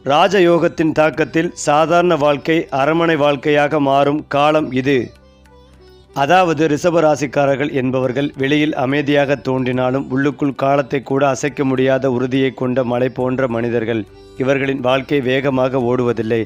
ராஜயோகத்தின் தாக்கத்தில் சாதாரண வாழ்க்கை அரண்மனை வாழ்க்கையாக மாறும் காலம் இது. அதாவது ரிஷபராசிக்காரர்கள் என்பவர்கள் வெளியில் அமைதியாக தோன்றினாலும் உள்ளுக்குள் காலத்தை கூட அசைக்க முடியாத உறுதியை கொண்ட மலை போன்ற மனிதர்கள். இவர்களின் வாழ்க்கை வேகமாக ஓடுவதில்லை.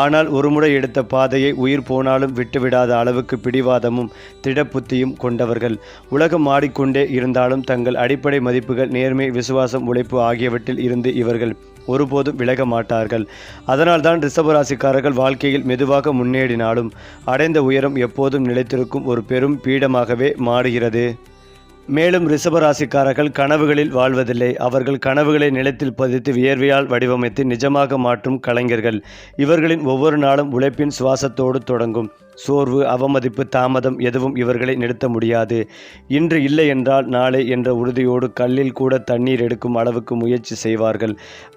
ஆனால் ஒருமுறை எடுத்த பாதையை உயிர் போனாலும் விட்டுவிடாத அளவுக்கு பிடிவாதமும் திடப்புத்தியும் கொண்டவர்கள். உலகம் ஆடிக்கொண்டே இருந்தாலும் தங்கள் அடிப்படை மதிப்புகள், நேர்மை, விசுவாசம், உழைப்பு ஆகியவற்றில் இருந்து இவர்கள் ஒருபோதும் விலக மாட்டார்கள். அதனால்தான் ரிஷபராசிக்காரர்கள் வாழ்க்கையில் மெதுவாக முன்னேறினாலும் அடைந்த உயரம் எப்போதும் நிலைத்திருக்கும் ஒரு பெரும் பீடமாகவே மாறுகிறது. மேலும் ரிஷபராசிக்காரர்கள் கனவுகளில் வாழ்வதில்லை. அவர்கள் கனவுகளை நிலத்தில் பதித்து வியர்வையால் வடிவமைத்து நிஜமாக மாற்றும் கலைஞர்கள். இவர்களின் ஒவ்வொரு நாளும் உழைப்பின் சுவாசத்தோடு தொடங்கும். சோர்வு, அவமதிப்பு, தாமதம் எதுவும் இவர்களை நிறுத்த முடியாது. இன்று இல்லை என்றால் நாளை என்ற உறுதியோடு கல்லில் கூட தண்ணீர் எடுக்கும் அளவுக்கு முயற்சி செய்வார்கள்.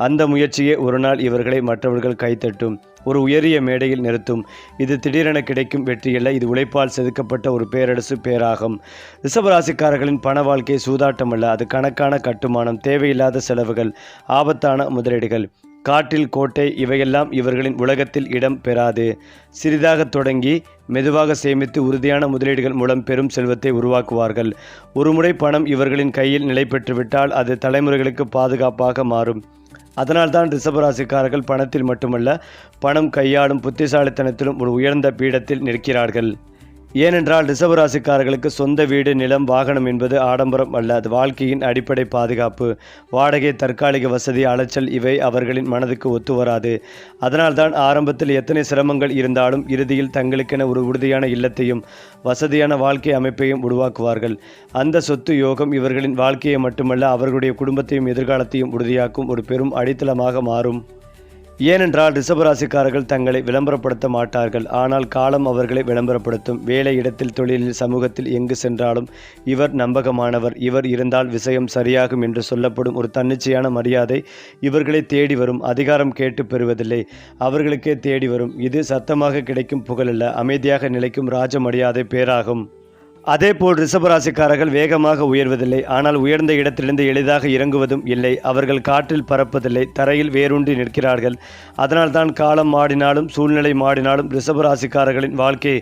அந்த முயற்சியே ஒரு நாள் இவர்களை மற்றவர்கள் கைத்தட்டும், ஒரு உயரிய மேடையில் நிறுத்தும். இது திடீரென கிடைக்கும் வெற்றியல்ல, இது உழைப்பால் செதுக்கப்பட்ட ஒரு பேரரசு பேராகும். ரிஷபராசிக்காரர்களின் பண வாழ்க்கை சூதாட்டம் அல்ல, அது கணக்கான கட்டுமானம், தேவையில்லாத செலவுகள், ஆபத்தான முதலீடுகள். காட்டில் கோட்டை இவையெல்லாம் இவர்களின் உலகத்தில் இடம் பெறாது. சிறிதாக தொடங்கி மெதுவாக சேமித்து உறுதியான முதலீடுகள் மூலம் பெரும் செல்வத்தை உருவாக்குவார்கள். ஒருமுறை பணம் இவர்களின் கையில் நிலை பெற்றுவிட்டால் அது தலைமுறைகளுக்கு பாதுகாப்பாக மாறும். அதனால்தான் ரிஷபராசிக்காரர்கள் பணத்தில் மட்டுமல்ல, பணம் கையாளும் புத்திசாலித்தனத்திலும் ஒரு உயர்ந்த பீடத்தில் நிற்கிறார்கள். ஏனென்றால் ரிஷபராசிக்காரர்களுக்கு சொந்த வீடு, நிலம், வாகனம் என்பது ஆடம்பரம் அல்ல, அது வாழ்க்கையின் அடிப்படை பாதுகாப்பு. வாடகை, தற்காலிக வசதி, அலைச்சல் இவை அவர்களின் மனதுக்கு ஒத்து வராது. அதனால்தான் ஆரம்பத்தில் எத்தனை சிரமங்கள் இருந்தாலும் இறுதியில் தங்களுக்கென ஒரு உறுதியான இல்லத்தையும் வசதியான வாழ்க்கை அமைப்பையும் உருவாக்குவார்கள். அந்த சொத்து யோகம் இவர்களின் வாழ்க்கையை மட்டுமல்ல, அவர்களுடைய குடும்பத்தையும் எதிர்காலத்தையும் உறுதியாக்கும் ஒரு பெரும் அடித்தளமாக மாறும். ஏனென்றால் ரிஷபராசிக்காரர்கள் தங்களை விளம்பரப்படுத்த மாட்டார்கள், ஆனால் காலம் அவர்களை விளம்பரப்படுத்தும். வேலை இடத்தில், தொழிலில், சமூகத்தில் எங்கு சென்றாலும் இவர் நம்பகமானவர், இவர் இருந்தால் விஷயம் சரியாகும் என்று சொல்லப்படும் ஒரு தன்னிச்சையான மரியாதை இவர்களை தேடி வரும். அதிகாரம் கேட்டு பெறுவதில்லை, அவர்களுக்கே தேடி வரும். இது சத்தமாக கிடைக்கும் புகழல்ல, அமைதியாக நிலைக்கும் ராஜ மரியாதை பேராகும். அதேபோல் ரிஷபராசிக்காரர்கள் வேகமாக உயர்வதில்லை, ஆனால் உயர்ந்த இடத்திலிருந்து எளிதாக இறங்குவதும் இல்லை. அவர்கள் காற்றில் பறப்பதில்லை, தரையில் வேரூன்றி நிற்கிறார்கள். அதனால்தான் காலம் மாடினாலும் சூழ்நிலை மாடினாலும் ரிஷபராசிக்காரர்களின் வாழ்க்கை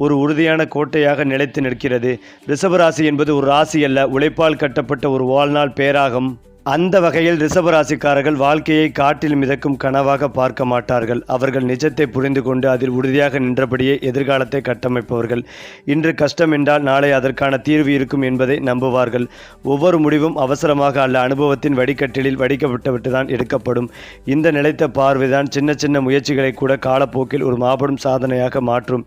ஒரு உறுதியான கோட்டையாக நிலைத்து நிற்கிறது. ரிஷபராசி என்பது ஒரு ராசி அல்ல, உழைப்பால் கட்டப்பட்ட ஒரு வாழ்நாள் பேராகும். அந்த வகையில் ரிஷபராசிக்காரர்கள் வாழ்க்கையை காட்டில் மிதக்கும் கனவாக பார்க்க மாட்டார்கள். அவர்கள் நிஜத்தை புரிந்து கொண்டு அதில் உறுதியாக நின்றபடியே எதிர்காலத்தை கட்டமைப்பவர்கள். இன்று கஷ்டம் என்றால் நாளை அதற்கான தீர்வு இருக்கும் என்பதை நம்புவார்கள். ஒவ்வொரு முடிவும் அவசரமாக அல்ல, அனுபவத்தின் வடிகட்டிலில் வடிக்கப்பட்டுவிட்டுதான் எடுக்கப்படும். இந்த நிலைத்த பார்வைதான் சின்ன சின்ன முயற்சிகளை கூட காலப்போக்கில் ஒரு மாபெரும் சாதனையாக மாற்றும்.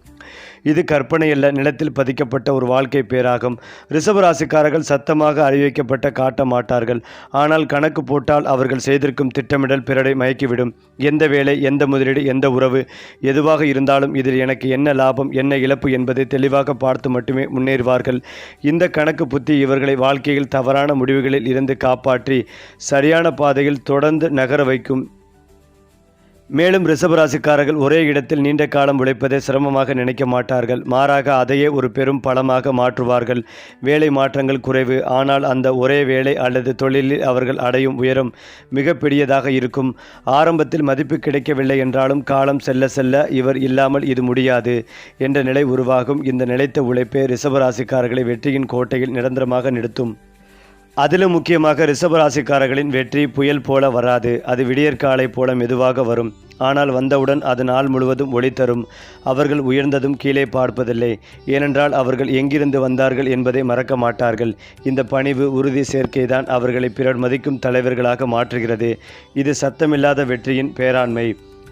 இது கற்பனையல்ல, நிலத்தில் பதிக்கப்பட்ட ஒரு வாழ்க்கை பேராகும். ரிஷபராசிக்காரர்கள் சத்தமாக அறிவிக்கப்பட்ட காட்ட மாட்டார்கள், ஆனால் கணக்கு போட்டால் அவர்கள் செய்திருக்கும் திட்டமிடல் பிறரை மயக்கிவிடும். எந்த வேலை, எந்த முதலீடு, எந்த உறவு எதுவாக இருந்தாலும் இதில் எனக்கு என்ன லாபம், என்ன இழப்பு என்பதை தெளிவாக பார்த்து மட்டுமே முன்னேறுவார்கள். இந்த கணக்கு புத்தி இவர்களை வாழ்க்கையில் தவறான முடிவுகளில் இருந்து காப்பாற்றி சரியான பாதையில் தொடர்ந்து நகர வைக்கும். மேலும் ரிஷபராசிக்காரர்கள் ஒரே இடத்தில் நீண்ட காலம் உழைப்பதை சிரமமாக நினைக்க மாட்டார்கள். மாறாக அதையே ஒரு பெரும் பலமாக மாற்றுவார்கள். வேலை மாற்றங்கள் குறைவு, ஆனால் அந்த ஒரே வேலை அல்லது தொழிலில் அவர்கள் அடையும் உயரம் மிக பெரியதாக இருக்கும். ஆரம்பத்தில் மதிப்பு கிடைக்கவில்லை என்றாலும் காலம் செல்ல செல்ல இவர் இல்லாமல் இது முடியாது என்ற நிலை உருவாகும். இந்த நிலைத்த உழைப்பே ரிஷபராசிக்காரர்களை வெற்றியின் கோட்டையில் நிரந்தரமாக நிறுத்தும். அதிலும் முக்கியமாக ரிஷபராசிக்காரர்களின் வெற்றி புயல் போல வராது, அது விடியற்காலை போல மெதுவாக வரும். ஆனால் வந்தவுடன் அது நாள் முழுவதும் ஒளி தரும். அவர்கள் உயர்ந்ததும் கீழே பார்ப்பதில்லை, ஏனென்றால் அவர்கள் எங்கிருந்து வந்தார்கள் என்பதை மறக்க மாட்டார்கள். இந்த பணிவு, உறுதி சேர்க்கைதான் அவர்களை பிறர் மதிக்கும் தலைவர்களாக மாற்றுகிறது. இது சத்தமில்லாத வெற்றியின் பேராண்மை.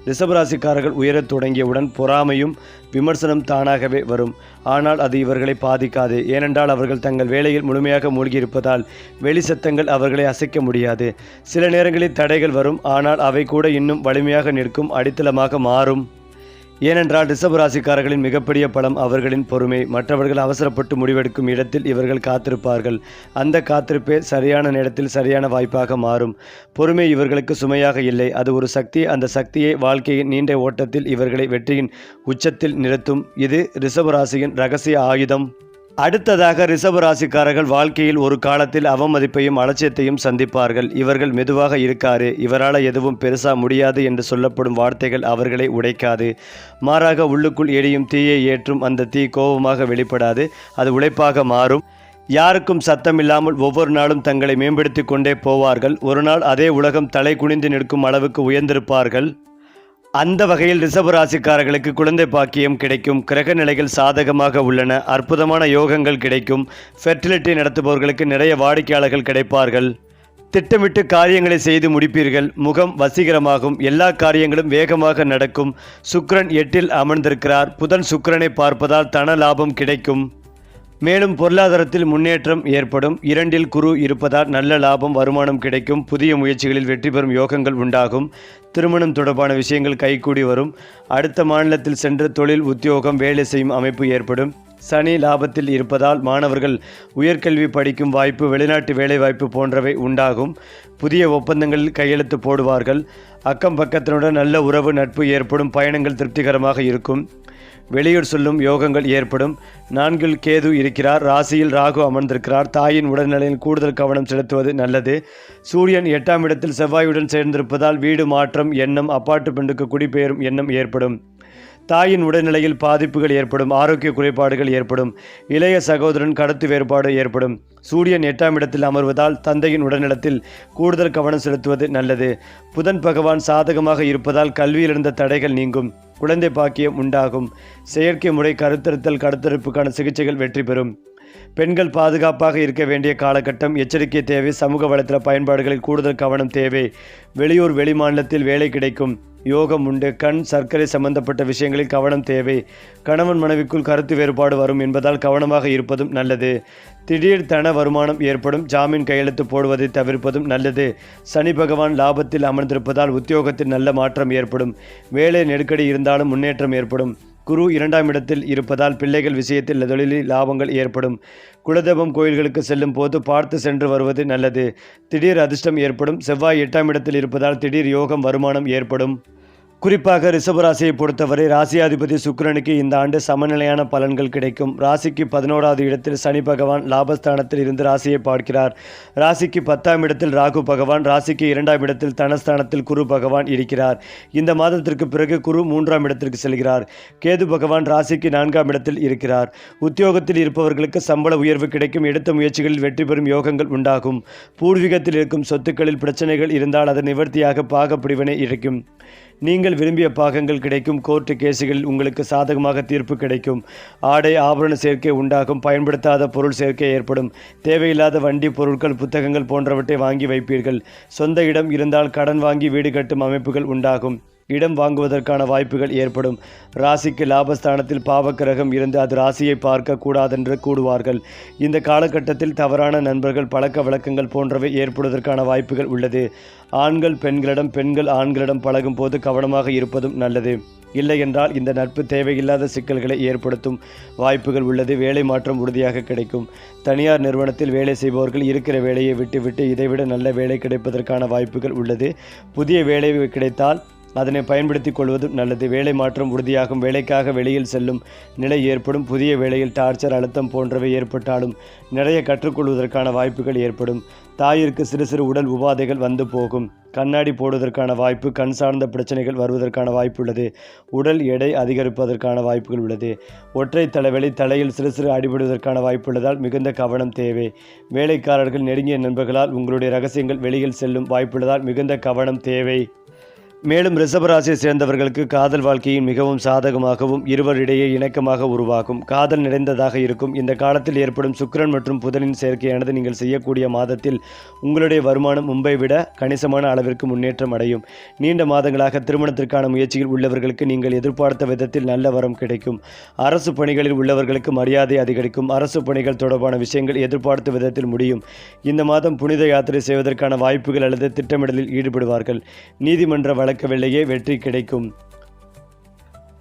ரிஷபராசிக்காரர்கள் உயரத் தொடங்கியவுடன் பொறாமையும் விமர்சனம் தானாகவே வரும். ஆனால் அது இவர்களை பாதிக்காது, ஏனென்றால் அவர்கள் தங்கள் வேலையில் முழுமையாக மூழ்கியிருப்பதால் வெளி சத்தங்கள் அவர்களை அசைக்க முடியாது. சில நேரங்களில் தடைகள் வரும், ஆனால் அவை கூட இன்னும் வலிமையாக நிற்கும் அடித்தளமாக மாறும். ஏனென்றால் ரிஷபராசிக்காரர்களின் மிகப்பெரிய பலம் அவர்களின் பொறுமை. மற்றவர்கள் அவசரப்பட்டு முடிவெடுக்கும் இடத்தில் இவர்கள் காத்திருப்பார்கள். அந்த காத்திருப்பே சரியான நேரத்தில் சரியான வாய்ப்பாக மாறும். பொறுமை இவர்களுக்கு சுமையாக இல்லை, அது ஒரு சக்தி. அந்த சக்தியை வாழ்க்கையின் நீண்ட ஓட்டத்தில் இவர்களை வெற்றியின் உச்சத்தில் நிறுத்தும். இது ரிஷபராசியின் இரகசிய ஆயுதம். அடுத்ததாக ரிஷப ராசிக்காரர்கள் வாழ்க்கையில் ஒரு காலத்தில் அவமதிப்பையும் அலட்சியத்தையும் சந்திப்பார்கள். இவர்கள் மெதுவாக இருக்காரு, இவரால் எதுவும் பெருசா முடியாது என்று சொல்லப்படும் வார்த்தைகள் அவர்களை உடைக்காது. மாறாக உள்ளுக்குள் எரியும் தீயை ஏற்றும் அந்த தீ கோபமாக வெளிப்படாது, அது உழைப்பாக மாறும். யாருக்கும் சத்தமில்லாமல் ஒவ்வொரு நாளும் தங்களை மேம்படுத்தி கொண்டே போவார்கள். ஒரு நாள் அதே உலகம் தலை குனிந்து நிற்கும் அளவுக்கு உயர்ந்திருப்பார்கள். அந்த வகையில் ரிஷப ராசிக்காரர்களுக்கு குழந்தை பாக்கியம் கிடைக்கும். கிரக நிலைகள் சாதகமாக உள்ளன. அற்புதமான யோகங்கள் கிடைக்கும். ஃபெர்டிலிட்டி நடத்துபவர்களுக்கு நிறைய வாடிக்கையாளர்கள் கிடைப்பார்கள். திட்டமிட்டு காரியங்களை செய்து முடிப்பீர்கள். முகம் வசீகரமாகும். எல்லா காரியங்களும் வேகமாக நடக்கும். சுக்கிரன் 8இல் அமர்ந்திருக்கிறார். புதன் சுக்கிரனை பார்ப்பதால் தன லாபம் கிடைக்கும். மேலும் பொருளாதாரத்தில் முன்னேற்றம் ஏற்படும். 2இல் குரு இருப்பதால் நல்ல லாபம் வருமானம் கிடைக்கும். புதிய முயற்சிகளில் வெற்றி பெறும் யோகங்கள் உண்டாகும். திருமணம் தொடர்பான விஷயங்கள் கைகூடி வரும். அடுத்த மாநிலத்தில் சென்று தொழில் உத்தியோகம் வேலை செய்யும் அமைப்பு ஏற்படும். சனி லாபத்தில் இருப்பதால் மாணவர்கள் உயர்கல்வி படிக்கும் வாய்ப்பு, வெளிநாட்டு வேலைவாய்ப்பு போன்றவை உண்டாகும். புதிய ஒப்பந்தங்களில் கையெழுத்து போடுவார்கள். அக்கம் பக்கத்தினுடன் நல்ல உறவு நட்பு ஏற்படும். பயணங்கள் திருப்திகரமாக இருக்கும். வெளியூர் சொல்லும் யோகங்கள் ஏற்படும். 4இல் கேது இருக்கிறார். ராசியில் ராகு அமர்ந்திருக்கிறார். தாயின் உடல்நிலையில் கூடுதல் கவனம் செலுத்துவது நல்லது. சூரியன் 8ஆம் இடத்தில் செவ்வாயுடன் சேர்ந்திருப்பதால் வீடு மாற்றம் எண்ணம், அப்பார்ட்மெண்ட்டுக்கு குடிபெயரும் எண்ணம் ஏற்படும். தாயின் உடல்நிலையில் பாதிப்புகள் ஏற்படும். ஆரோக்கிய குறைபாடுகள் ஏற்படும். இளைய சகோதரன் கருத்து வேறுபாடு ஏற்படும். சூரியன் 8ஆம் இடத்தில் அமர்வதால் தந்தையின் உடல்நலத்தில் கூடுதல் கவனம் செலுத்துவது நல்லது. புதன் பகவான் சாதகமாக இருப்பதால் கல்வியிலிருந்த தடைகள் நீங்கும். குழந்தை பாக்கியம் உண்டாகும். செயற்கை முறை கருத்தரித்தல் கடத்தரிப்புக்கான சிகிச்சைகள் வெற்றி பெறும். பெண்கள் பாதுகாப்பாக இருக்க வேண்டிய காலகட்டம். எச்சரிக்கை தேவை. சமூக வலைத்தள பயன்பாடுகளில் கூடுதல் கவனம் தேவை. வெளியூர் வெளிமாநிலத்தில் வேலை கிடைக்கும். யோகம் உண்டு. கண் சர்க்கரை சம்பந்தப்பட்ட விஷயங்களில் கவனம் தேவை. கணவன் மனைவிக்குள் கருத்து வேறுபாடு வரும் என்பதால் கவனமாக இருப்பதும் நல்லது. திடீர் தன வருமானம் ஏற்படும். ஜாமீன் கையெழுத்து போடுவதை தவிர்ப்பதும் நல்லது. சனி பகவான் லாபத்தில் அமர்ந்திருப்பதால் உத்தியோகத்தில் நல்ல மாற்றம் ஏற்படும். வேலை நெருக்கடி இருந்தாலும் முன்னேற்றம் ஏற்படும். குரு 2ஆம் இடத்தில் இருப்பதால் பிள்ளைகள் விஷயத்தில் தொழிலில் லாபங்கள் ஏற்படும். குலதெய்வம் கோயில்களுக்கு செல்லும் போது பார்த்து சென்று வருவது நல்லது. திடீர் அதிர்ஷ்டம் ஏற்படும். செவ்வாய் 8ஆம் இடத்தில் இருப்பதால் திடீர் யோகம் வருமானம் ஏற்படும். குறிப்பாக ரிஷபராசியை பொறுத்தவரை ராசியாதிபதி சுக்கிரனுக்கு இந்த ஆண்டு சமநிலையான பலன்கள் கிடைக்கும். ராசிக்கு 11வது இடத்தில் சனி பகவான் லாபஸ்தானத்தில் இருந்து ராசியை பார்க்கிறார். ராசிக்கு 10ஆம் இடத்தில் ராகு பகவான், ராசிக்கு 2ஆம் இடத்தில் தனஸ்தானத்தில் குரு பகவான் இருக்கிறார். இந்த மாதத்திற்கு பிறகு குரு 3ஆம் இடத்திற்கு செல்கிறார். கேது பகவான் ராசிக்கு 4ஆம் இடத்தில் இருக்கிறார். உத்தியோகத்தில் இருப்பவர்களுக்கு சம்பள உயர்வு கிடைக்கும். எடுத்த முயற்சிகளில் வெற்றி பெறும் யோகங்கள் உண்டாகும். பூர்வீகத்தில் இருக்கும் சொத்துக்களில் பிரச்சனைகள் இருந்தால் அது நிவர்த்தியாக பாகப்பிரிவினை இருக்கும். நீங்கள் விரும்பிய பாகங்கள் கிடைக்கும். கோர்ட்டு கேசுகளில் உங்களுக்கு சாதகமாக தீர்ப்பு கிடைக்கும். ஆடை ஆபரண சேர்க்கை உண்டாகும். பயன்படுத்தாத பொருள் சேர்க்கை ஏற்படும். தேவையில்லாத வண்டி, பொருட்கள், புத்தகங்கள் போன்றவற்றை வாங்கி வைப்பீர்கள். சொந்த இடம் இருந்தால் கடன் வாங்கி வீடு கட்டும் அமைப்புகள் உண்டாகும். இடம் வாங்குவதற்கான வாய்ப்புகள் ஏற்படும். ராசிக்கு லாபஸ்தானத்தில் பாவக்கிரகம் இருந்து அது ராசியை பார்க்க கூடாதென்று கூடுவார்கள். இந்த காலகட்டத்தில் தவறான நண்பர்கள், பழக்க வழக்கங்கள் போன்றவை ஏற்படுவதற்கான வாய்ப்புகள் உள்ளது. ஆண்கள் பெண்களிடம், பெண்கள் ஆண்களிடம் பழகும் போது கவனமாக இருப்பதும் நல்லது. இல்லை என்றால் இந்த நட்பு தேவையில்லாத சிக்கல்களை ஏற்படுத்தும் வாய்ப்புகள் உள்ளது. வேலை மாற்றம் உறுதியாக கிடைக்கும். தனியார் நிறுவனத்தில் வேலை செய்பவர்கள் இருக்கிற வேலையை விட்டுவிட்டு இதைவிட நல்ல வேலை கிடைப்பதற்கான வாய்ப்புகள் உள்ளது. புதிய வேலை கிடைத்தால் அதனை பயன்படுத்திக் கொள்வதும் நல்லது. வேலை மாற்றம் உறுதியாகும். வேலைக்காக வெளியில் செல்லும் நிலை ஏற்படும். புதிய வேலையில் டார்ச்சர், அழுத்தம் போன்றவை ஏற்பட்டாலும் நிறைய கற்றுக்கொள்வதற்கான வாய்ப்புகள் ஏற்படும். தாயிற்கு சிறு சிறு உடல் உபாதைகள் வந்து போகும். கண்ணாடி போடுவதற்கான வாய்ப்பு, கண் சார்ந்த பிரச்சனைகள் வருவதற்கான வாய்ப்பு உள்ளது. உடல் எடை அதிகரிப்பதற்கான வாய்ப்புகள் உள்ளது. ஒற்றை தலைவலி, தலையில் சிறு சிறு அடிபடுவதற்கான வாய்ப்பு உள்ளதால் மிகுந்த கவனம் தேவை. வேலைக்காரர்கள், நெருங்கிய நண்பர்களால் உங்களுடைய ரகசியங்கள் வெளியில் செல்லும் வாய்ப்புள்ளதால் மிகுந்த கவனம் தேவை. மேலும் ரிஷபராசியை சேர்ந்தவர்களுக்கு காதல் வாழ்க்கையின் மிகவும் சாதகமாகவும் இருவரிடையே இணக்கமாக உருவாகும். காதல் நிறைந்ததாக இருக்கும். இந்த காலத்தில் ஏற்படும் சுக்கிரன் மற்றும் புதனின் சேர்க்கையானது நீங்கள் செய்யக்கூடிய மாதத்தில் உங்களுடைய வருமானம் முன்பை விட கணிசமான அளவிற்கு முன்னேற்றம் அடையும். நீண்ட மாதங்களாக திருமணத்திற்கான முயற்சியில் உள்ளவர்களுக்கு நீங்கள் எதிர்பார்த்த விதத்தில் நல்ல வரம் கிடைக்கும். அரசு பணிகளில் உள்ளவர்களுக்கு மரியாதை அதிகரிக்கும். அரசு பணிகள் தொடர்பான விஷயங்கள் எதிர்பார்த்த விதத்தில் முடியும். இந்த மாதம் புனித யாத்திரை செய்வதற்கான வாய்ப்புகள் அல்லது திட்டமிடலில் ஈடுபடுவார்கள். நீதிமன்ற வழக்கவில்லையே வெற்றி கிடைக்கும்.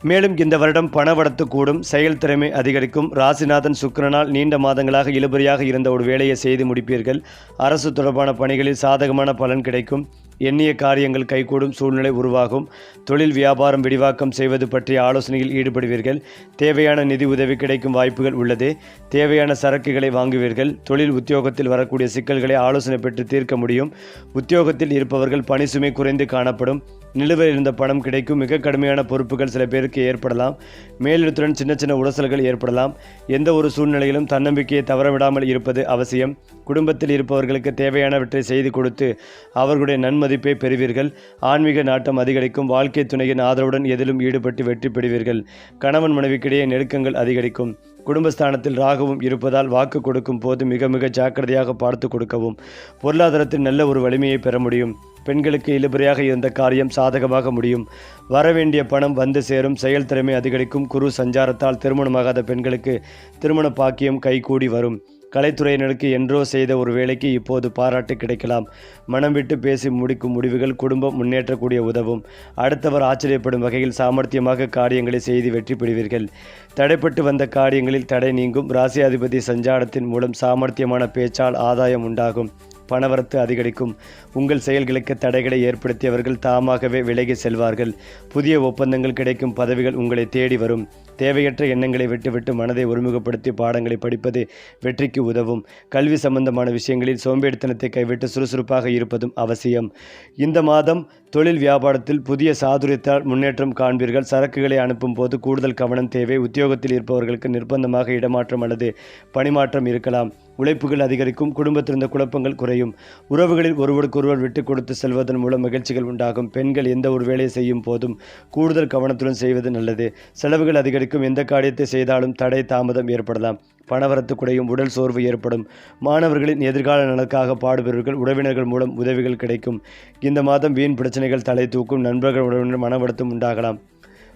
மேலும் இந்த வருடம் பணவரத்து கூடும். செயல் திறமை அதிகரிக்கும். ராசிநாதன் சுக்கிரனால் நீண்ட மாதங்களாக இழுபறியாக இருந்த ஒரு வேலையை செய்து முடிப்பீர்கள். அரசு தொடர்பான பணிகளில் சாதகமான பலன் கிடைக்கும். எண்ணிய காரியங்கள் கைகூடும் சூழ்நிலை உருவாகும். தொழில் வியாபாரம் விரிவாக்கம் செய்வது பற்றிய ஆலோசனையில் ஈடுபடுவீர்கள். தேவையான நிதி உதவி கிடைக்கும் வாய்ப்புகள் உள்ளது. தேவையான சரக்குகளை வாங்குவீர்கள். தொழில் உத்தியோகத்தில் வரக்கூடிய சிக்கல்களை ஆலோசனை பெற்று தீர்க்க முடியும். உத்தியோகத்தில் இருப்பவர்கள் பணி சுமை குறைந்து காணப்படும். நிலுவையில் இருந்த பணம் கிடைக்கும். மிக கடுமையான பொறுப்புகள் சில பேருக்கு ஏற்படலாம். மேலிடத்துடன் சின்ன சின்ன உரசல்கள் ஏற்படலாம். எந்த ஒரு சூழ்நிலையிலும் தன்னம்பிக்கையை தவறவிடாமல் இருப்பது அவசியம். குடும்பத்தில் இருப்பவர்களுக்கு தேவையானவற்றை செய்து கொடுத்து அவர்களுடைய நன்மதிப்பை பெறுவீர்கள். ஆன்மீக நாட்டம் அதிகரிக்கும். வாழ்க்கை துணையின் ஆதரவுடன் எதிலும் ஈடுபட்டு வெற்றி பெறுவீர்கள். கணவன் மனைவிக்கிடையே நெருக்கங்கள் அதிகரிக்கும். குடும்பஸ்தானத்தில் ராகுவும் இருப்பதால் வாக்கு கொடுக்கும் போது மிக மிக ஜாக்கிரதையாக பார்த்து கொடுக்கவும். பொருளாதாரத்தில் நல்ல ஒரு வலிமையை பெற முடியும். பெண்களுக்கு இழுபறியாக இருந்த காரியம் சாதகமாக முடியும். வரவேண்டிய பணம் வந்து சேரும். செயல் திறமை அதிகரிக்கும். குரு சஞ்சாரத்தால் திருமணமாகாத பெண்களுக்கு திருமண பாக்கியம் கைகூடி வரும். கலைத்துறையினருக்கு என்றோ செய்த ஒரு வேலைக்கு இப்போது பாராட்டு கிடைக்கலாம். மனம் விட்டு பேசி முடிக்கும் முடிவுகள் குடும்பம் முன்னேற்றக்கூடிய உதவும். அடுத்தவர் ஆச்சரியப்படும் வகையில் சாமர்த்தியமாக காரியங்களை செய்து வெற்றி பெறுவீர்கள். தடைப்பட்டு வந்த காரியங்களில் தடை நீங்கும். ராசியாதிபதி சஞ்சாரத்தின் மூலம் சாமர்த்தியமான பேச்சால் ஆதாயம் உண்டாகும். பணவரத்து அதிகரிக்கும். உங்கள் செயல்களுக்கு தடைகளை ஏற்படுத்தியவர்கள் தாமாகவே விலகி செல்வார்கள். புதிய ஒப்பந்தங்கள் கிடைக்கும். பதவிகள் உங்களை தேடி வரும். தேவையற்ற எண்ணங்களை விட்டுவிட்டு மனதை ஒருமுகப்படுத்தி பாடங்களை படிப்பது வெற்றிக்கு உதவும். கல்வி சம்பந்தமான விஷயங்களில் சோம்பேறித்தனத்தை கைவிட்டு சுறுசுறுப்பாக இருப்பதும் அவசியம். இந்த மாதம் தொழில் வியாபாரத்தில் புதிய சாதுரியத்தால் முன்னேற்றம் காண்பீர்கள். சரக்குகளை அனுப்பும் போது கூடுதல் கவனம் தேவை. உத்தியோகத்தில் இருப்பவர்களுக்கு நிர்பந்தமாக இடமாற்றம் அல்லது பணிமாற்றம் இருக்கலாம். உழைப்புகள் அதிகரிக்கும். குடும்பத்திலிருந்த குழப்பங்கள் குறையும். உறவுகளில் ஒருவருக்கொருவர் விட்டு கொடுத்து செல்வதன் மூலம் மகிழ்ச்சிகள் உண்டாகும். பெண்கள் எந்த ஒரு வேலையை செய்யும் போதும் கூடுதல் கவனத்துடன் செய்வது நல்லது. செலவுகள் அதிகரிக்கும். எந்த காரியத்தை செய்தாலும் தடை தாமதம் ஏற்படலாம். பணவரத்து குறையும். உடல் சோர்வு ஏற்படும். மாணவர்களின் எதிர்கால நலனுக்காக பாடுபவர்கள். உறவினர்கள் மூலம் உதவிகள் கிடைக்கும். இந்த மாதம் வீண் பிரச்சனைகள் தலை தூக்கும். நண்பர்கள் உறவினர் மனவருத்தம் உண்டாகலாம்.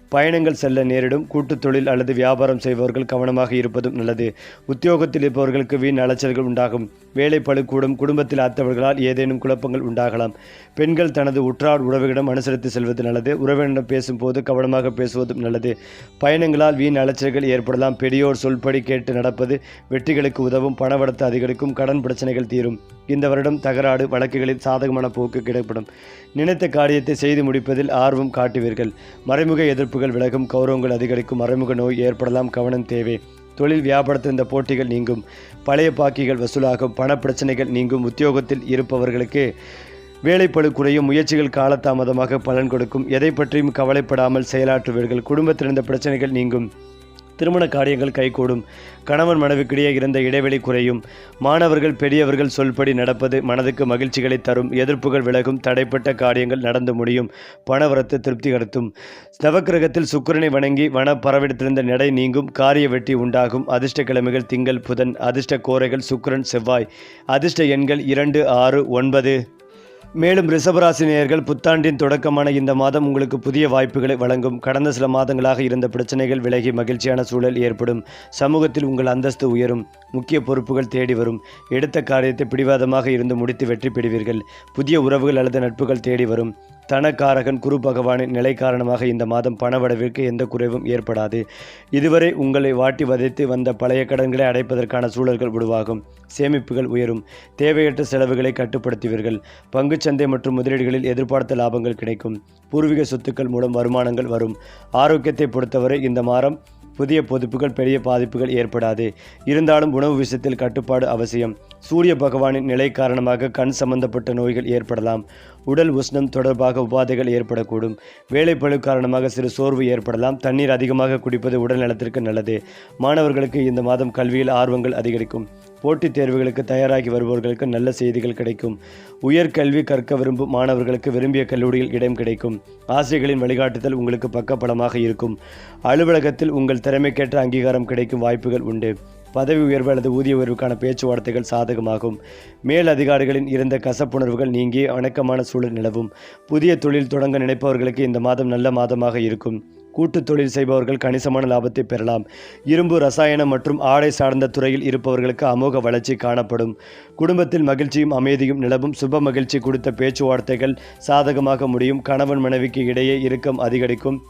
பயணங்கள் செல்ல நேரிடும். கூட்டுத் தொழில் அல்லது வியாபாரம் செய்பவர்கள் கவனமாக இருப்பதும் நல்லது. உத்தியோகத்தில் இருப்பவர்களுக்கு வீண் அலைச்சல்கள் உண்டாகும். வேலை பளு கூடும். குடும்பத்தில் அத்தவர்களால் ஏதேனும் குழப்பங்கள் உண்டாகலாம். பெண்கள் தனது உற்றார் உறவுகளிடம் அனுசரித்து செல்வது நல்லது. உறவினரிடம் பேசும்போது கவனமாக பேசுவதும் நல்லது. பயணங்களால் வீண் அலைச்சல்கள் ஏற்படலாம். பெரியோர் சொல்படி கேட்டு நடப்பது வெற்றிகளுக்கு உதவும். பணவரத்து அதிகரிக்கும். கடன் பிரச்சனைகள் தீரும். இந்த வருடம் தகராறு வழக்குகளில் சாதகமான போக்கு கிடைப்படும். நினைத்த காரியத்தை செய்து முடிப்பதில் ஆர்வம் காட்டுவீர்கள். மறைமுக எதிர்ப்புகள் விலகும். கௌரவங்கள் அதிகரிக்கும். மறைமுக நோய் ஏற்படலாம். கவனம் தேவை. தொழில் வியாபாரத்தில் இந்த போட்டிகள் நீங்கும். பழைய பாக்கிகள் வசூலாகும். பண பிரச்சனைகள் நீங்கும். உத்தியோகத்தில் இருப்பவர்களுக்கு வேலைப்பளு குறையும். முயற்சிகள் காலதாமதமாக பலன் கொடுக்கும். எதை பற்றியும் கவலைப்படாமல் செயலாற்றுவீர்கள். குடும்பத்தில் இருந்த பிரச்சனைகள் நீங்கும். திருமண காரியங்கள் கைகூடும். கணவன் மனைவிக்கிடையே இருந்த இடைவெளி குறையும். மாணவர்கள் பெரியவர்கள் சொல்படி நடப்பது மனதுக்கு மகிழ்ச்சிகளை தரும். எதிர்ப்புகள் விலகும். தடைப்பட்ட காரியங்கள் நடந்து முடியும். பணவரத்து திருப்திகரத்தும். நவக்கிரகத்தில் சுக்கிரனை வணங்கி வன பரவிடத்திலிருந்த நடை நீங்கும். காரிய வெற்றி உண்டாகும். அதிர்ஷ்ட கிழமைகள் திங்கள் புதன். அதிர்ஷ்ட கோரைகள் சுக்கிரன் செவ்வாய். அதிர்ஷ்ட எண்கள் 2, 6, 9. மேலும் ரிஷபராசி நேயர்கள், புத்தாண்டின் தொடக்கமான இந்த மாதம் உங்களுக்கு புதிய வாய்ப்புகளை வழங்கும். கடந்த சில மாதங்களாக இருந்த பிரச்சனைகள் விலகி மகிழ்ச்சியான சூழல் ஏற்படும். சமூகத்தில் உங்கள் அந்தஸ்து உயரும். முக்கிய பொறுப்புகள் தேடி வரும். எடுத்த காரியத்தை பிடிவாதமாக இருந்து முடித்து வெற்றி பெறுவீர்கள். புதிய உறவுகள் அல்லது நட்புகள் தேடி வரும். தனக்காரகன் குரு பகவானின் நிலை காரணமாக இந்த மாதம் பணவரவிற்கு எந்த குறைவும் ஏற்படாது. இதுவரை உங்களை வாட்டி வதைத்து வந்த பழைய கடன்களை அடைப்பதற்கான சூழல்கள் உருவாகும். சேமிப்புகள் உயரும். தேவையற்ற செலவுகளை கட்டுப்படுத்துவீர்கள். பங்குச்சந்தை மற்றும் முதலீடுகளில் எதிர்பார்த்த லாபங்கள் கிடைக்கும். பூர்வீக சொத்துக்கள் மூலம் வருமானங்கள் வரும். ஆரோக்கியத்தை பொறுத்தவரை இந்த மாதம் புதிய பொதுப்புகள் பெரிய பாதிப்புகள் ஏற்படாது. இருந்தாலும் உணவு விஷயத்தில் கட்டுப்பாடு அவசியம். சூரிய பகவானின் நிலை காரணமாக கண் சம்பந்தப்பட்ட நோய்கள் ஏற்படலாம். உடல் உஷ்ணம் தொடர்பாக உபாதைகள் ஏற்படக்கூடும். வேலைப்பளு காரணமாக சிறு சோர்வு ஏற்படலாம். தண்ணீர் அதிகமாக குடிப்பது உடல் நலத்திற்கு நல்லது. மாணவர்களுக்கு இந்த மாதம் கல்வியில் ஆர்வங்கள் அதிகரிக்கும். போட்டித் தேர்வுகளுக்கு தயாராகி வருபவர்களுக்கு நல்ல செய்திகள் கிடைக்கும். உயர்கல்வி கற்க விரும்பும் மாணவர்களுக்கு விரும்பிய கல்லூரியில் இடம் கிடைக்கும். ஆசிரியர்களின் வழிகாட்டுதல் உங்களுக்கு பக்கபலமாக இருக்கும். அலுவலகத்தில் உங்கள் திறமைக்கேற்ற அங்கீகாரம் கிடைக்கும் வாய்ப்புகள் உண்டு. பதவி உயர்வு அல்லது ஊதிய உயர்வுக்கான பேச்சுவார்த்தைகள் சாதகமாகும். மேல் அதிகாரிகளின் இருந்த கசப்புணர்வுகள் நீங்கி அணக்கமான சூழல் நிலவும். புதிய தொழில் தொடங்க நினைப்பவர்களுக்கு இந்த மாதம் நல்ல மாதமாக இருக்கும். கூட்டுத் தொழில் செய்பவர்கள் கணிசமான லாபத்தை பெறலாம். இரும்பு, ரசாயனம் மற்றும் ஆடை சார்ந்த துறையில் இருப்பவர்களுக்கு அமோக வளர்ச்சி காணப்படும். குடும்பத்தில் மகிழ்ச்சியும் அமைதியும் நிலவும். சுப மகிழ்ச்சி கொடுத்த பேச்சுவார்த்தைகள் சாதகமாக முடியும். கணவன் மனைவிக்கு இடையே இறுக்கம் அதிகரிக்கும்.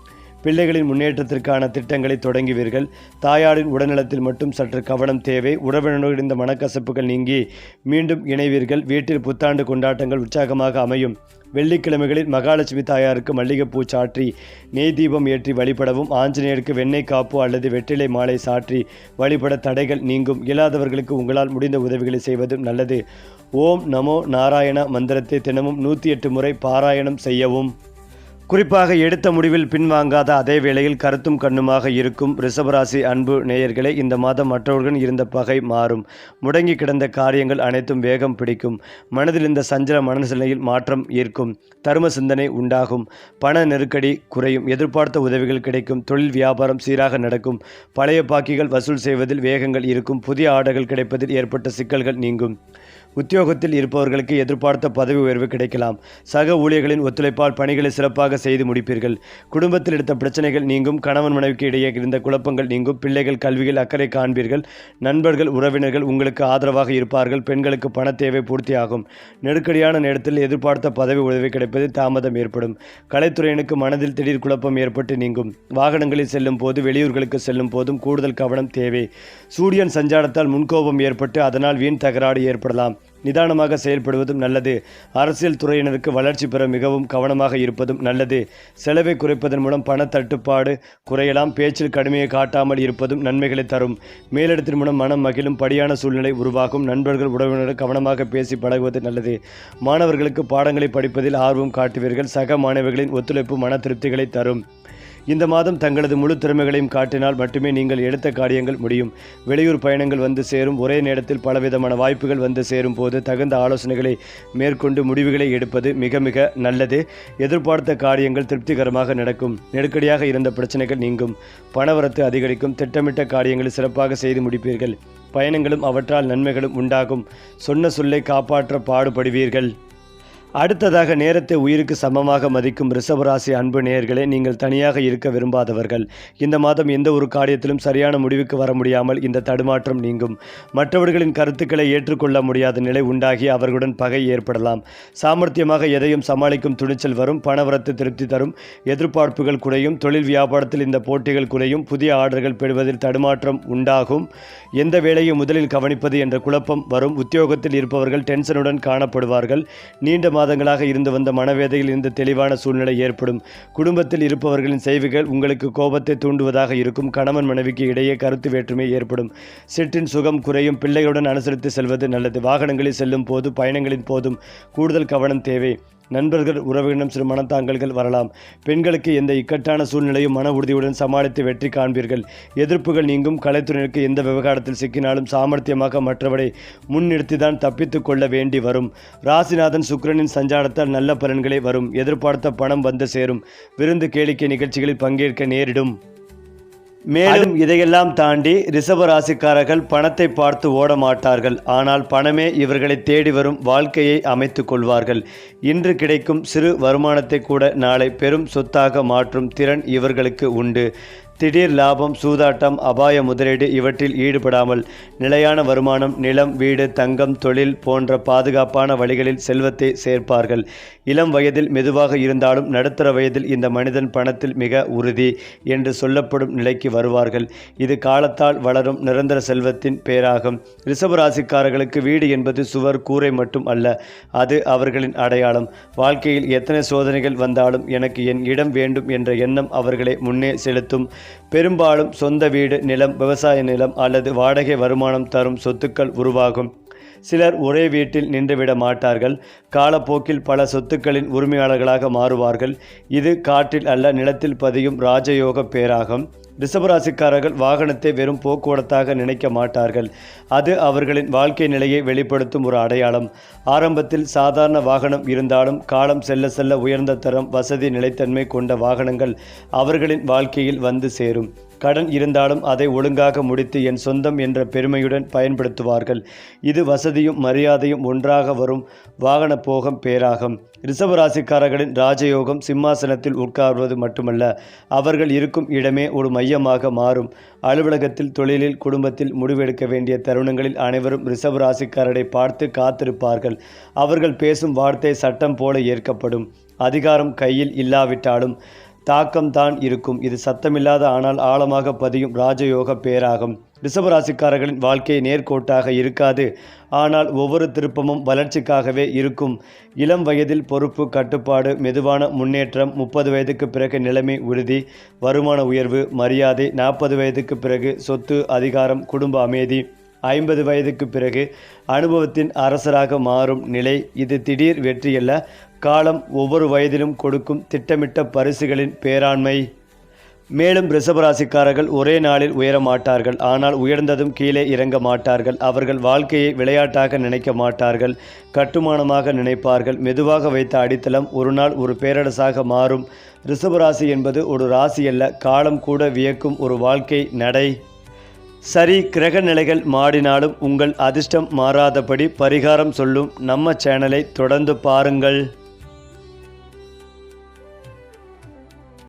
பிள்ளைகளின் முன்னேற்றத்திற்கான திட்டங்களை தொடங்குவீர்கள். தாயாரின் உடல்நலத்தில் மட்டும் சற்று கவனம் தேவை. உறவினர்கள் இந்த மனக்கசப்புகள் நீங்கி மீண்டும் இணைவீர்கள். வீட்டில் புத்தாண்டு கொண்டாட்டங்கள் உற்சாகமாக அமையும். வெள்ளிக்கிழமைகளில் மகாலட்சுமி தாயாருக்கு மல்லிகைப்பூ சாற்றி நெய் தீபம் ஏற்றி வழிபடவும், ஆஞ்சநேயருக்கு வெண்ணெய் காப்பு அல்லது வெற்றிலை மாலை சாற்றி வழிபட தடைகள் நீங்கும். இயலாதவர்களுக்கு உங்களால் முடிந்த உதவிகளை செய்வதும் நல்லது. ஓம் நமோ நாராயண மந்திரத்தை தினமும் 108 முறை பாராயணம் செய்யவும். குறிப்பாக எடுத்த முடிவில் பின்வாங்காத அதே வேளையில் கருத்தும் கண்ணுமாக இருக்கும் ரிஷபராசி அன்பு நேயர்களே, இந்த மாதம் மற்றவர்களுடன் இருந்த பகை மாறும். முடங்கி கிடந்த காரியங்கள் அனைத்தும் வேகம் பிடிக்கும். மனதில் இந்த சஞ்சல மனநிலையில் மாற்றம் ஈர்க்கும். தர்ம சிந்தனை உண்டாகும். பண நெருக்கடி குறையும். எதிர்பார்த்த உதவிகள் கிடைக்கும். தொழில் வியாபாரம் சீராக நடக்கும். பழைய பாக்கிகள் வசூல் செய்வதில் வேகங்கள் இருக்கும். புதிய ஆர்டர்கள் கிடைப்பதில் ஏற்பட்ட சிக்கல்கள் நீங்கும். உத்தியோகத்தில் இருப்பவர்களுக்கு எதிர்பார்த்த பதவி உயர்வு கிடைக்கலாம். சக ஊழியர்களின் ஒத்துழைப்பால் பணிகளை சிறப்பாக செய்து முடிப்பீர்கள். குடும்பத்தில் எடுத்த பிரச்சனைகள் நீங்கும். கணவன் மனைவிக்கு இடையே இருந்த குழப்பங்கள் நீங்கும். பிள்ளைகள் கல்வியில் அக்கறை காண்பீர்கள். நண்பர்கள் உறவினர்கள் உங்களுக்கு ஆதரவாக இருப்பார்கள். பெண்களுக்கு பண தேவை பூர்த்தியாகும். நெருக்கடியான நேரத்தில் எதிர்பார்த்த பதவி உதவி கிடைப்பதில் தாமதம் ஏற்படும். கலைத்துறையினுக்கு மனதில் திடீர் குழப்பம் ஏற்பட்டு நீங்கும். வாகனங்களில் செல்லும் போது, வெளியூர்களுக்கு செல்லும் போதும் கூடுதல் கவனம் தேவை. சூரியன் சஞ்சாரத்தால் முன்கோபம் ஏற்பட்டு அதனால் வீண் தகராறு ஏற்படலாம். நிதானமாக செயல்படுவதும் நல்லது. அரசியல் துறையினருக்கு வளர்ச்சி பெற மிகவும் கவனமாக இருப்பதும் நல்லது. செலவை குறைப்பதன் மூலம் பண தட்டுப்பாடு குறையலாம். பேச்சில் கடுமையை காட்டாமல் இருப்பதும் நன்மைகளை தரும். மேலிடத்தின் மூலம் மனம் மகிழும் படியான சூழ்நிலை உருவாகும். நண்பர்கள் உறவினர்கள் கவனமாக பேசி பழகுவது நல்லது. மாணவர்களுக்கு பாடங்களை படிப்பதில் ஆர்வம் காட்டுவீர்கள். சக மாணவர்களின் ஒத்துழைப்பு மன திருப்திகளை தரும். இந்த மாதம் தங்களது முழு திறமைகளையும் காட்டினால் மட்டுமே நீங்கள் எடுத்த காரியங்கள் முடியும். வெளியூர் பயணங்கள் வந்து சேரும். ஒரே நேரத்தில் பலவிதமான வாய்ப்புகள் வந்து சேரும் போது தகுந்த ஆலோசனைகளை மேற்கொண்டு முடிவுகளை எடுப்பது மிக மிக நல்லது. எதிர்பார்த்த காரியங்கள் திருப்திகரமாக நடக்கும். நெருக்கடியாக இருந்த பிரச்சனைகள் நீங்கும். பணவரத்து அதிகரிக்கும். திட்டமிட்ட காரியங்களை சிறப்பாக செய்து முடிப்பீர்கள். பயணங்களும் அவற்றால் நன்மைகளும் உண்டாகும். சொன்ன சொல்லை காப்பாற்ற பாடுபடுவீர்கள். அடுத்ததாக, நேரத்தை உயிருக்கு சமமாக மதிக்கும் ரிஷபராசி அன்பு நேயர்களே, நீங்கள் தனியாக இருக்க விரும்பாதவர்கள். இந்த மாதம் எந்த ஒரு காரியத்திலும் சரியான முடிவுக்கு வர முடியாமல் இந்த தடுமாற்றம் நீங்கும். மற்றவர்களின் கருத்துக்களை ஏற்றுக்கொள்ள முடியாத நிலை உண்டாகி அவர்களுடன் பகை ஏற்படலாம். சாமர்த்தியமாக எதையும் சமாளிக்கும் துணிச்சல் வரும். பணவரத்து திருப்தி தரும். எதிர்பார்ப்புகள் குறையும். தொழில் வியாபாரத்தில் இந்த போட்டிகள் குறையும். புதிய ஆர்டர்கள் பெறுவதில் தடுமாற்றம் உண்டாகும். எந்த வேலையை முதலில் கவனிப்பது என்ற குழப்பம் வரும். உத்தியோகத்தில் இருப்பவர்கள் டென்ஷனுடன் காணப்படுவார்கள். நீண்ட மாதங்களாக இருந்து வந்த மனவேதையில் இருந்து தெளிவான சூழ்நிலை ஏற்படும். குடும்பத்தில் இருப்பவர்களின் செய்திகள் உங்களுக்கு கோபத்தை தூண்டுவதாக இருக்கும். கணவன் மனைவிக்கு இடையே கருத்து வேற்றுமை ஏற்படும். சிற்றின் சுகம் குறையும். பிள்ளைகளுடன் அனுசரித்து செல்வது நல்லது. வாகனங்களில் செல்லும் போது, பயணங்களின் போதும் கூடுதல் கவனம் தேவை. நண்பர்கள் உறவினரிடம் சிறு மனத்தாங்கல்கள் வரலாம். பெண்களுக்கு எந்த இக்கட்டான சூழ்நிலையும் மன உறுதியுடன் சமாளித்து வெற்றி காண்பீர்கள். எதிர்ப்புகள் நீங்கும். கலைத்துறையினருக்கு எந்த விவகாரத்தில் சிக்கினாலும் சாமர்த்தியமாக மற்றவரை முன்னிறுத்திதான் தப்பித்து கொள்ள வேண்டி வரும். ராசிநாதன் சுக்கிரனின் சஞ்சாரத்தால் நல்ல பலன்களே வரும். எதிர்பார்த்த பணம் வந்து சேரும். விருந்து கேளிக்கை நிகழ்ச்சிகளில் பங்கேற்க நேரிடும். மேலும் இதையெல்லாம் தாண்டி ரிஷப ராசிக்காரர்கள் பணத்தை பார்த்து ஓட மாட்டார்கள். ஆனால் பணமே இவர்களை தேடி வரும் வாழ்க்கையை அமைத்து கொள்வார்கள். இன்று கிடைக்கும் சிறு வருமானத்தை கூட நாளை பெரும் சொத்தாக மாற்றும் திறன் இவர்களுக்கு உண்டு. திடீர் லாபம், சூதாட்டம், அபாய முதலீடு இவற்றில் ஈடுபடாமல் நிலையான வருமானம், நிலம், வீடு, தங்கம், தொழில் போன்ற பாதுகாப்பான வழிகளில் செல்வத்தை சேர்ப்பார்கள். இளம் வயதில் மெதுவாக இருந்தாலும் நடுத்தர வயதில் இந்த மனிதன் பணத்தில் மிக உறுதி என்று சொல்லப்படும் நிலைக்கு வருவார்கள். இது காலத்தால் வளரும் நிரந்தர செல்வத்தின் பேராகும். ரிஷபராசிக்காரர்களுக்கு வீடு என்பது சுவர், கூரை மட்டும் அல்ல, அது அவர்களின் அடையாளம். வாழ்க்கையில் எத்தனை சோதனைகள் வந்தாலும் எனக்கு என் இடம் வேண்டும் என்ற எண்ணம் அவர்களை முன்னே செலுத்தும். பெரும்பாலும் சொந்த வீடு, நிலம், விவசாய நிலம் அல்லது வாடகை வருமானம் தரும் சொத்துக்கள் உருவாகும். சிலர் ஒரே வீட்டில் நின்றுவிட மாட்டார்கள். காலப்போக்கில் பல சொத்துக்களின் உரிமையாளர்களாக மாறுவார்கள். இது காற்றில் அல்ல, நிலத்தில் பதியும் ராஜயோக பேராகும். ரிஷபராசிக்காரர்கள் வாகனத்தை வெறும் போக்குவரத்தாக நினைக்க மாட்டார்கள். அது அவர்களின் வாழ்க்கை நிலையை வெளிப்படுத்தும் ஒரு அடையாளம். ஆரம்பத்தில் சாதாரண வாகனம் இருந்தாலும் காலம் செல்ல செல்ல உயர்ந்த தரம், வசதி, நிலைத்தன்மை கொண்ட வாகனங்கள் அவர்களின் வாழ்க்கையில் வந்து சேரும். கடன் இருந்தாலும் அதை ஒழுங்காக முடித்து என் சொந்தம் என்ற பெருமையுடன் பயன்படுத்துவார்கள். இது வசதியும் மரியாதையும் ஒன்றாக வரும் வாகன போகம் பேராகும். ரிஷபராசிக்காரர்களின் ராஜயோகம் சிம்மாசனத்தில் உட்கார்வது மட்டுமல்ல, அவர்கள் இருக்கும் இடமே ஒரு மையமாக மாறும். அலுவலகத்தில், தொழிலில், குடும்பத்தில் முடிவெடுக்க வேண்டிய தருணங்களில் அனைவரும் ரிஷபராசிக்காரரை பார்த்து காத்திருப்பார்கள். அவர்கள் பேசும் வார்த்தை சட்டம் போல ஏற்கப்படும். அதிகாரம் கையில் இல்லாவிட்டாலும் தாக்கம்தான் இருக்கும். இது சத்தமில்லாத ஆனால் ஆழமாக பதியும் ராஜயோக பேராகும். ரிஷபராசிக்காரர்களின் வாழ்க்கை நேர்கோட்டாக இருக்காது. ஆனால் ஒவ்வொரு திருப்பமும் வளர்ச்சிக்காகவே இருக்கும். இளம் வயதில் பொறுப்பு, கட்டுப்பாடு, மெதுவான முன்னேற்றம். 30 வயதுக்கு பிறகு நிலைமை உறுதி, வருமான உயர்வு, மரியாதை. 40 வயதுக்கு பிறகு சொத்து, அதிகாரம், குடும்ப அமைதி. 50 வயதுக்கு பிறகு அனுபவத்தின் அரசராக மாறும் நிலை. இது திடீர் வெற்றியல்ல, காலம் ஒவ்வொரு வயதிலும் கொடுக்கும் திட்டமிட்ட பரிசுகளின் பேராண்மை. மேலும் ரிஷபராசிக்காரர்கள் ஒரே நாளில் உயர மாட்டார்கள். ஆனால் உயர்ந்ததும் கீழே இறங்க மாட்டார்கள். அவர்கள் வாழ்க்கையை விளையாட்டாக நினைக்க மாட்டார்கள், கட்டுமானமாக நினைப்பார்கள். மெதுவாக வைத்த அடித்தளம் ஒரு நாள் ஒரு பேரரசாக மாறும். ரிஷபராசி என்பது ஒரு ராசி அல்ல, காலம் கூட வியக்கும் ஒரு வாழ்க்கை நடை. சரி, கிரக நிலைகள் மாறினாலும் உங்கள் அதிர்ஷ்டம் மாறாதபடி பரிகாரம் சொல்லும் நம்ம சேனலை தொடர்ந்து பாருங்கள்.